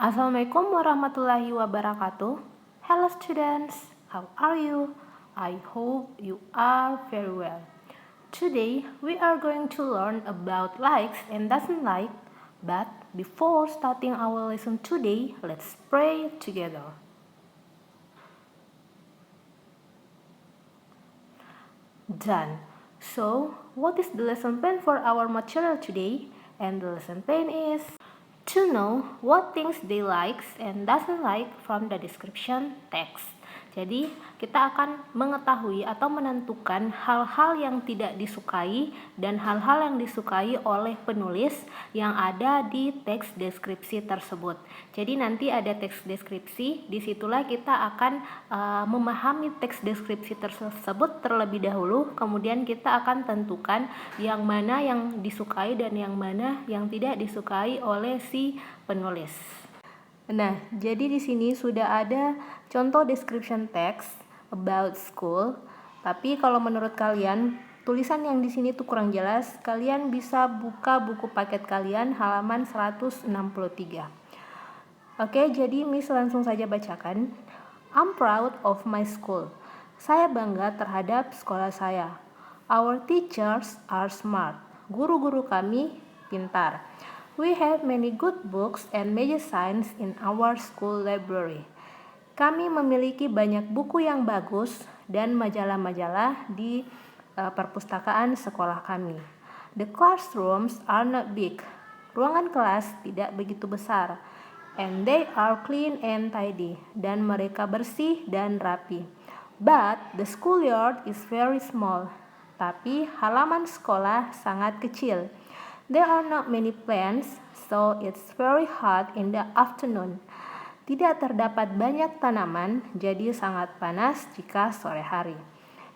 Assalamualaikum warahmatullahi wabarakatuh. Hello students, how are you? I hope you are very well. Today we are going to learn about likes and doesn't like. But before starting our lesson today, let's pray together. Done. So, what is the lesson plan for our material today? And the lesson plan is to know what things they likes and doesn't like from the description text. Jadi, kita akan mengetahui atau menentukan hal-hal yang tidak disukai dan hal-hal yang disukai oleh penulis yang ada di teks deskripsi tersebut. Jadi, nanti ada teks deskripsi, disitulah kita akan memahami teks deskripsi tersebut terlebih dahulu, kemudian kita akan tentukan yang mana yang disukai dan yang mana yang tidak disukai oleh si penulis. Nah, jadi di sini sudah ada contoh description text about school. Tapi kalau menurut kalian tulisan yang di sini tuh kurang jelas, kalian bisa buka buku paket kalian halaman 163. Oke, jadi Miss langsung saja bacakan. I'm proud of my school. Saya bangga terhadap sekolah saya. Our teachers are smart. Guru-guru kami pintar. We have many good books and magazines in our school library. Kami memiliki banyak buku yang bagus dan majalah-majalah di perpustakaan sekolah kami. The classrooms are not big. Ruangan kelas tidak begitu besar. And they are clean and tidy. Dan mereka bersih dan rapi. But the schoolyard is very small. Tapi halaman sekolah sangat kecil. There are not many plants, so it's very hot in the afternoon. Tidak terdapat banyak tanaman, jadi sangat panas jika sore hari.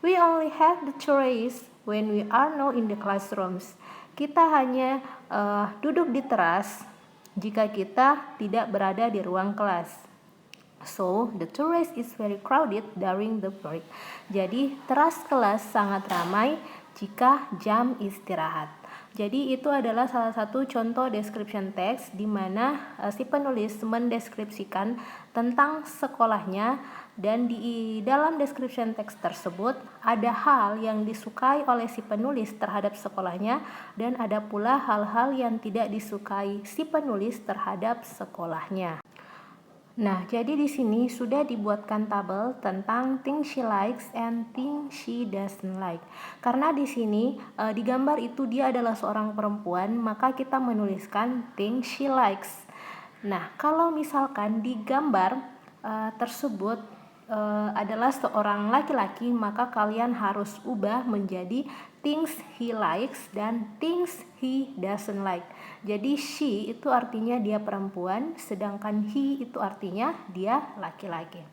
We only have the trees when we are not in the classrooms. Kita hanya duduk di teras jika kita tidak berada di ruang kelas. So, the terrace is very crowded during the break. Jadi, teras kelas sangat ramai jika jam istirahat. Jadi itu adalah salah satu contoh description text di mana si penulis mendeskripsikan tentang sekolahnya, dan di dalam description text tersebut ada hal yang disukai oleh si penulis terhadap sekolahnya dan ada pula hal-hal yang tidak disukai si penulis terhadap sekolahnya. Nah, jadi di sini sudah dibuatkan tabel tentang things she likes and things she doesn't like. Karena di sini di gambar itu dia adalah seorang perempuan, maka kita menuliskan things she likes. Nah, kalau misalkan di gambar tersebut adalah seorang laki-laki, maka kalian harus ubah menjadi things he likes dan things he doesn't like. Jadi she itu artinya dia perempuan, sedangkan he itu artinya dia laki-laki.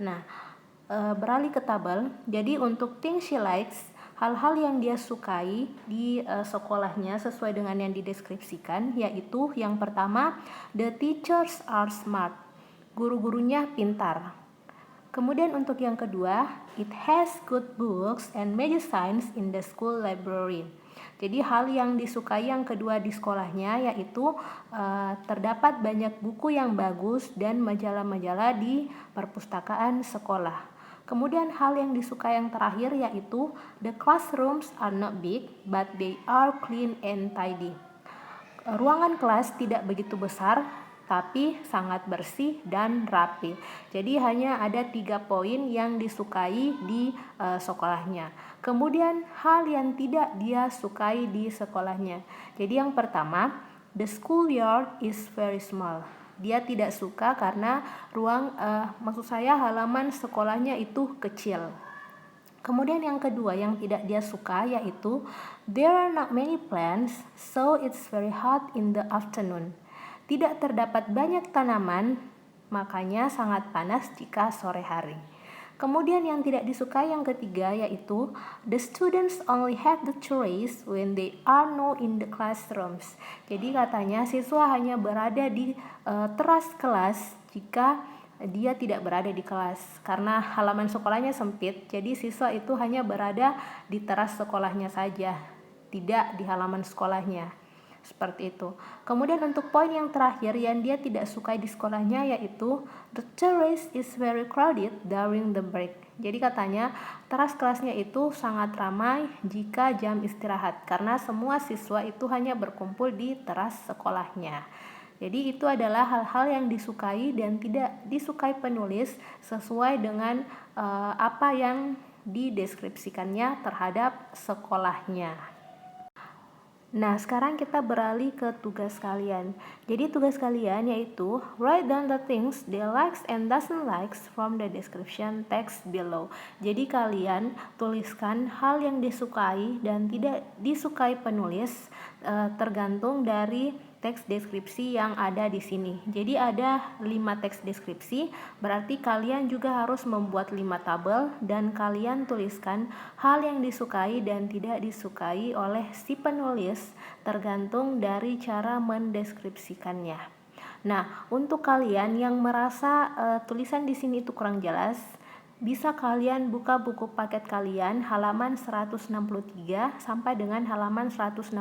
Nah, beralih ke tabel. Jadi untuk things she likes, hal-hal yang dia sukai di sekolahnya sesuai dengan yang dideskripsikan, yaitu yang pertama, the teachers are smart. Guru-gurunya pintar. Kemudian untuk yang kedua, it has good books and magazines in the school library. Jadi hal yang disukai yang kedua di sekolahnya yaitu terdapat banyak buku yang bagus dan majalah-majalah di perpustakaan sekolah. Kemudian hal yang disukai yang terakhir yaitu the classrooms are not big but they are clean and tidy. Ruangan kelas tidak begitu besar, tapi sangat bersih dan rapi. Jadi hanya ada 3 poin yang disukai di sekolahnya. Kemudian hal yang tidak dia sukai di sekolahnya. Jadi yang pertama, the schoolyard is very small. Dia tidak suka karena halaman sekolahnya itu kecil. Kemudian yang kedua yang tidak dia suka yaitu there are not many plants, so it's very hot in the afternoon. Tidak terdapat banyak tanaman, makanya sangat panas jika sore hari. Kemudian yang tidak disukai yang ketiga yaitu the students only have the trees when they are not in the classrooms. Jadi katanya siswa hanya berada di teras kelas jika dia tidak berada di kelas. Karena halaman sekolahnya sempit, jadi siswa itu hanya berada di teras sekolahnya saja, tidak di halaman sekolahnya. Seperti itu. Kemudian untuk poin yang terakhir yang dia tidak sukai di sekolahnya yaitu the terrace is very crowded during the break. Jadi katanya teras kelasnya itu sangat ramai jika jam istirahat karena semua siswa itu hanya berkumpul di teras sekolahnya. Jadi itu adalah hal-hal yang disukai dan tidak disukai penulis sesuai dengan apa yang dideskripsikannya terhadap sekolahnya. Nah, sekarang kita beralih ke tugas kalian. Jadi tugas kalian yaitu write down the things they likes and doesn't likes from the description text below. Jadi kalian tuliskan hal yang disukai dan tidak disukai penulis tergantung dari teks deskripsi yang ada di sini. Jadi ada 5 teks deskripsi, berarti kalian juga harus membuat 5 tabel dan kalian tuliskan hal yang disukai dan tidak disukai oleh si penulis tergantung dari cara mendeskripsikannya. Nah, untuk kalian yang merasa tulisan di sini itu kurang jelas, bisa kalian buka buku paket kalian halaman 163 sampai dengan halaman 165.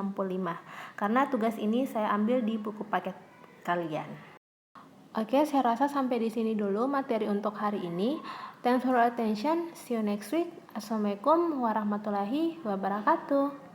Karena tugas ini saya ambil di buku paket kalian. Oke, saya rasa sampai di sini dulu materi untuk hari ini. Thanks for your attention. See you next week. Assalamualaikum warahmatullahi wabarakatuh.